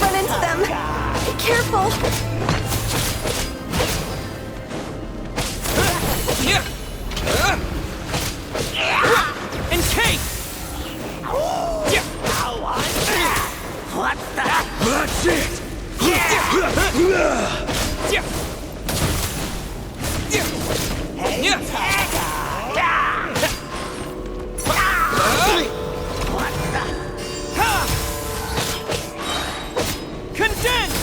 run into them. Be careful. Encase! What the? That's it! Condense!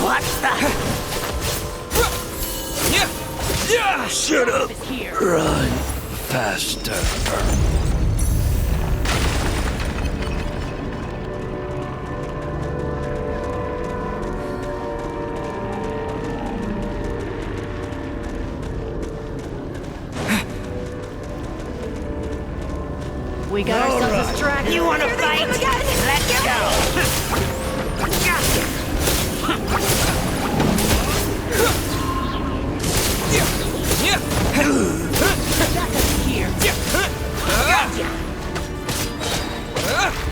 What the? Shut up! Run faster. We got ourselves distracted. You wanna fight? Let's go!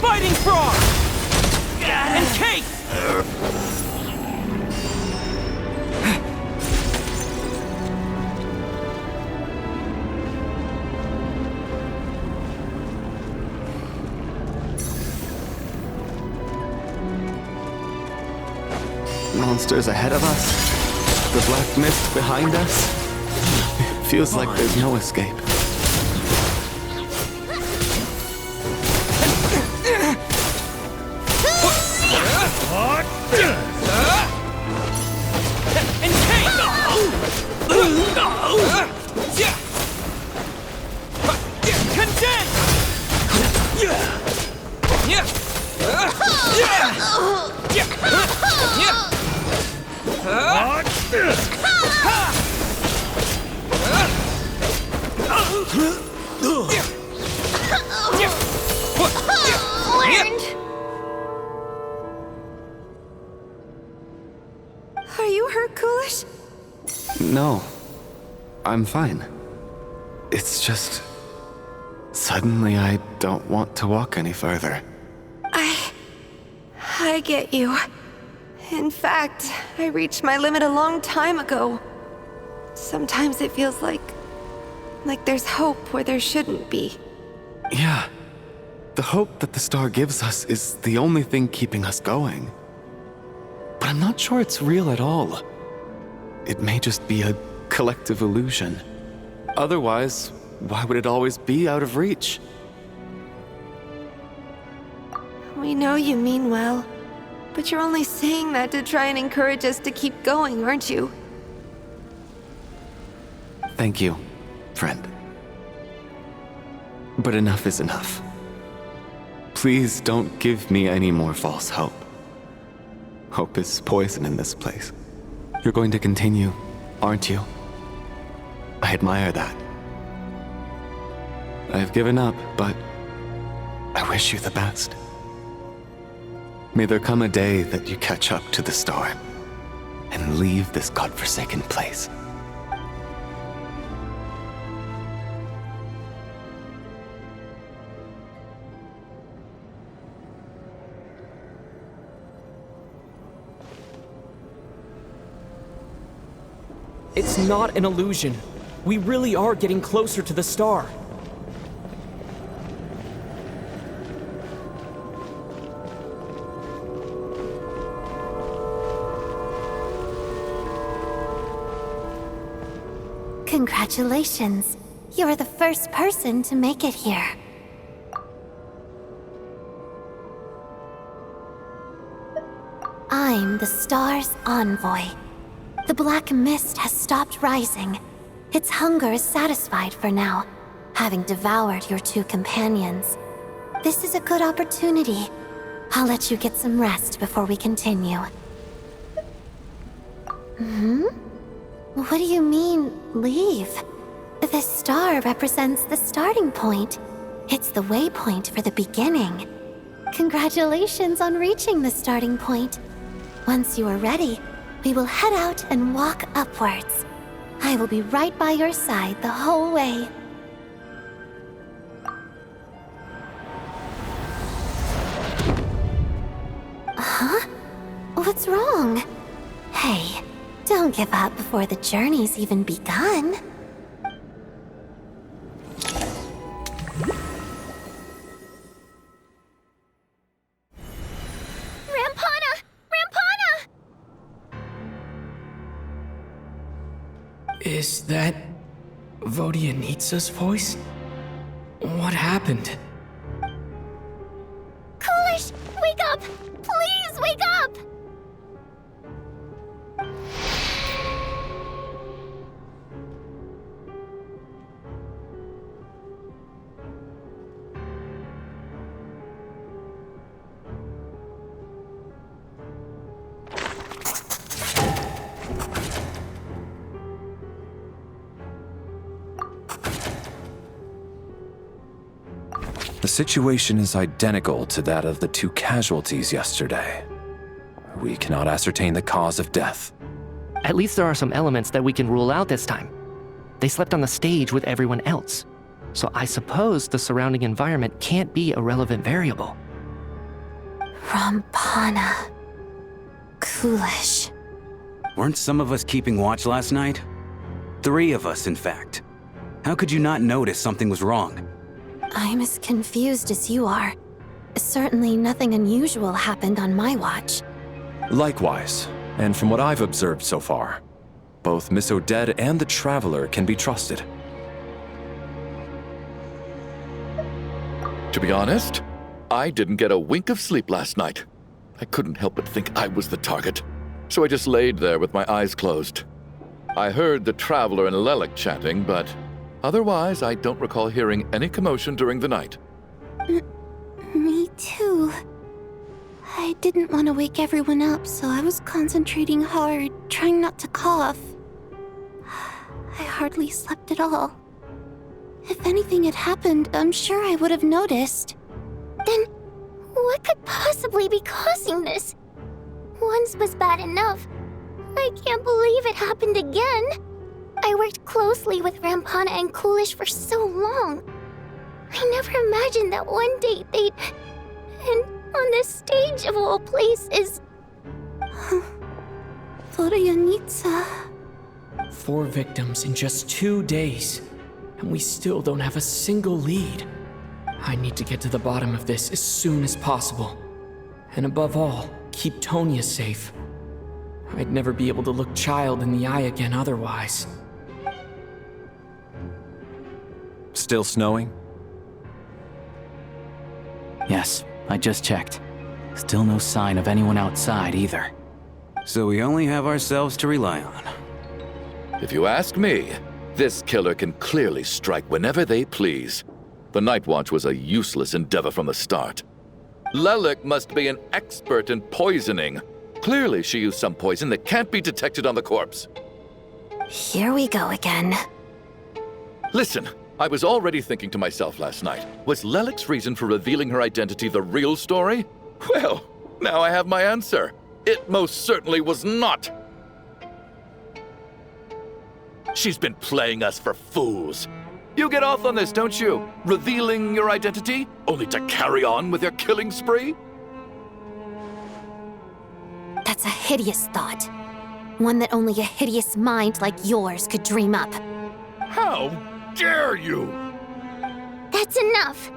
Fighting frog! Encase! Monsters ahead of us, the black mist behind us. It feels like there's no escape. Are you hurt, Coolish? No, I'm fine. It's just... suddenly I don't want to walk any further. I get you. In fact, I reached my limit a long time ago. Sometimes it feels like there's hope where there shouldn't be. Yeah. The hope that the star gives us is the only thing keeping us going. But I'm not sure it's real at all. It may just be a collective illusion. Otherwise, why would it always be out of reach? We know you mean well, but you're only saying that to try and encourage us to keep going, aren't you? Thank you, friend. But enough is enough. Please don't give me any more false hope. Hope is poison in this place. You're going to continue, aren't you? I admire that. I've given up, but I wish you the best. May there come a day that you catch up to the star and leave this godforsaken place. It's not an illusion. We really are getting closer to the star. Congratulations. You're the first person to make it here. I'm the star's envoy. The black mist has stopped rising. Its hunger is satisfied for now, having devoured your two companions. This is a good opportunity. I'll let you get some rest before we continue. What do you mean, leave? The star represents the starting point. It's the waypoint for the beginning. Congratulations on reaching the starting point. Once you are ready, we will head out and walk upwards. I will be right by your side the whole way. Huh? What's wrong? Hey, don't give up before the journey's even begun. Rampana! Rampana! Is that Vodyanitsa's voice? What happened? Coolish, wake up! Please wake up! The situation is identical to that of the 2 casualties yesterday. We cannot ascertain the cause of death. At least there are some elements that we can rule out this time. They slept on the stage with everyone else, so I suppose the surrounding environment can't be a relevant variable. Rampana. Coolish. Weren't some of us keeping watch last night? 3 of us, in fact. How could you not notice something was wrong? I'm as confused as you are. Certainly nothing unusual happened on my watch. Likewise, and from what I've observed so far, both Miss Odette and the Traveler can be trusted. To be honest, I didn't get a wink of sleep last night. I couldn't help but think I was the target, so I just laid there with my eyes closed. I heard the Traveler and Lelik chatting, but otherwise I don't recall hearing any commotion during the night. Me too. I didn't want to wake everyone up, so I was concentrating hard, trying not to cough. I hardly slept at all. If anything had happened, I'm sure I would have noticed. Then, what could possibly be causing this? Once was bad enough. I can't believe it happened again. I worked closely with Rampana and Coolish for so long. I never imagined that one day they'd... And on the stage of all places... Vodyanitsa... 4 victims in just 2 days, and we still don't have a single lead. I need to get to the bottom of this as soon as possible. And above all, keep Tonya safe. I'd never be able to look Child in the eye again otherwise. Still snowing? Yes, I just checked. Still no sign of anyone outside either. So we only have ourselves to rely on. If you ask me, this killer can clearly strike whenever they please. The Night Watch was a useless endeavor from the start. Lelik must be an expert in poisoning. Clearly she used some poison that can't be detected on the corpse. Here we go again. Listen, I was already thinking to myself last night, was Lelik's reason for revealing her identity the real story? Well, now I have my answer. It most certainly was not. She's been playing us for fools. You get off on this, don't you? Revealing your identity, only to carry on with your killing spree? That's a hideous thought. One that only a hideous mind like yours could dream up. How dare you? That's enough!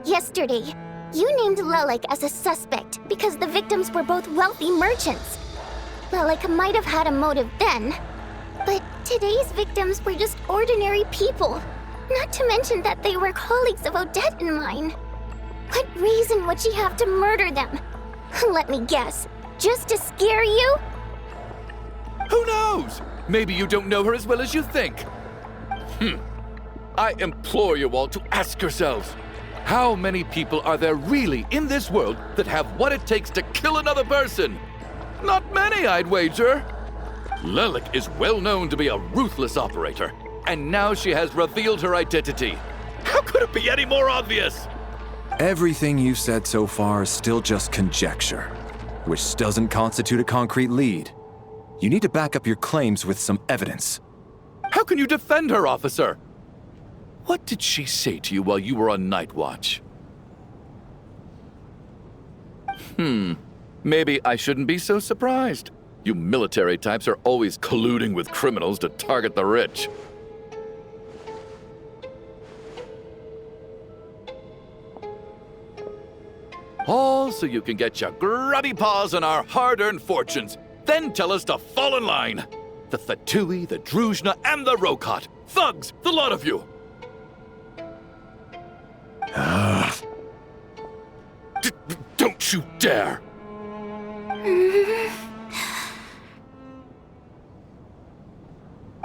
Yesterday, you named Lelik as a suspect because the victims were both wealthy merchants. Lelik might have had a motive then, but today's victims were just ordinary people. Not to mention that they were colleagues of Odette and mine. What reason would she have to murder them? Let me guess. Just to scare you? Who knows? Maybe you don't know her as well as you think. I implore you all to ask yourselves, how many people are there really in this world that have what it takes to kill another person? Not many, I'd wager. Lelik is well known to be a ruthless operator, and now she has revealed her identity. How could it be any more obvious? Everything you've said so far is still just conjecture, which doesn't constitute a concrete lead. You need to back up your claims with some evidence. How can you defend her, officer? What did she say to you while you were on night watch? Maybe I shouldn't be so surprised. You military types are always colluding with criminals to target the rich. All so you can get your grubby paws on our hard-earned fortunes, then tell us to fall in line. The Fatui, the Druzhna, and the Rokot. Thugs, the lot of you! Don't you dare!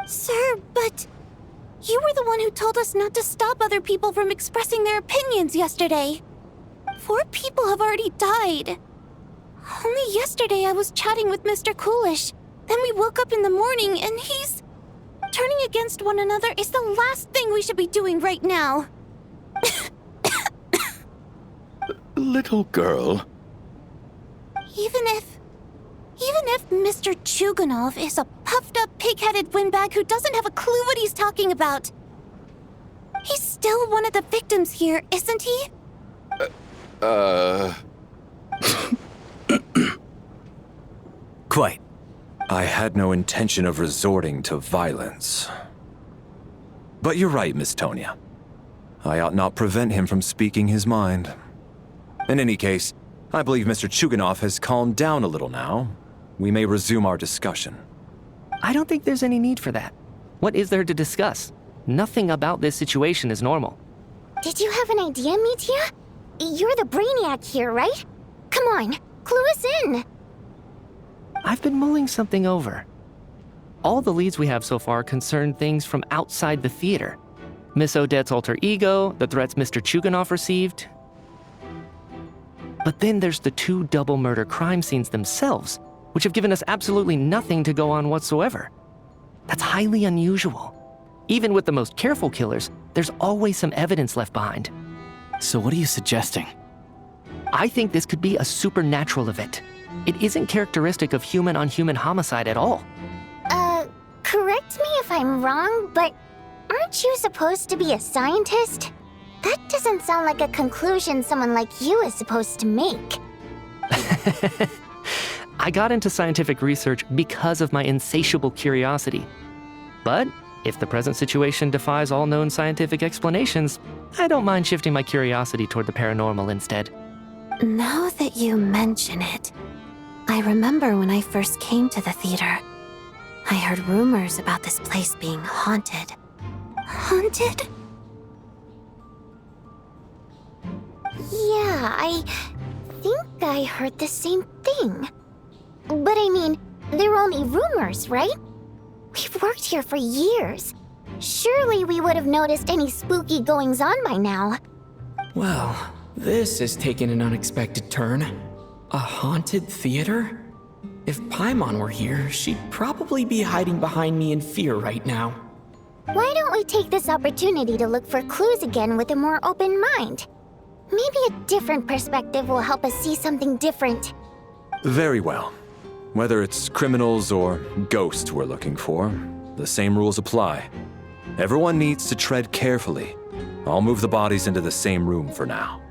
Sir, but you were the one who told us not to stop other people from expressing their opinions yesterday. 4 people have already died. Only yesterday I was chatting with Mr. Coolish. Then we woke up in the morning and he's... Turning against one another is the last thing we should be doing right now. Little girl. Even if Mr. Chuganov is a puffed-up, pig-headed windbag who doesn't have a clue what he's talking about, he's still one of the victims here, isn't he? Quite. I had no intention of resorting to violence. But you're right, Miss Tonia. I ought not prevent him from speaking his mind. In any case, I believe Mr. Chuganov has calmed down a little now. We may resume our discussion. I don't think there's any need for that. What is there to discuss? Nothing about this situation is normal. Did you have an idea, Mitya? You're the brainiac here, right? Come on, clue us in. I've been mulling something over. All the leads we have so far concern things from outside the theater. Miss Odette's alter ego, the threats Mr. Chuganov received. But then there's the 2 double murder crime scenes themselves, which have given us absolutely nothing to go on whatsoever. That's highly unusual. Even with the most careful killers, there's always some evidence left behind. So what are you suggesting? I think this could be a supernatural event. It isn't characteristic of human-on-human homicide at all. Correct me if I'm wrong, but aren't you supposed to be a scientist? That doesn't sound like a conclusion someone like you is supposed to make. I got into scientific research because of my insatiable curiosity. But if the present situation defies all known scientific explanations, I don't mind shifting my curiosity toward the paranormal instead. Now that you mention it, I remember when I first came to the theater. I heard rumors about this place being haunted. Haunted? Yeah, I think I heard the same thing. But I mean, they're only rumors, right? We've worked here for years. Surely we would have noticed any spooky goings-on by now. Well, this has taken an unexpected turn. A haunted theater? If Paimon were here, she'd probably be hiding behind me in fear right now. Why don't we take this opportunity to look for clues again with a more open mind? Maybe a different perspective will help us see something different. Very well. Whether it's criminals or ghosts we're looking for, the same rules apply. Everyone needs to tread carefully. I'll move the bodies into the same room for now.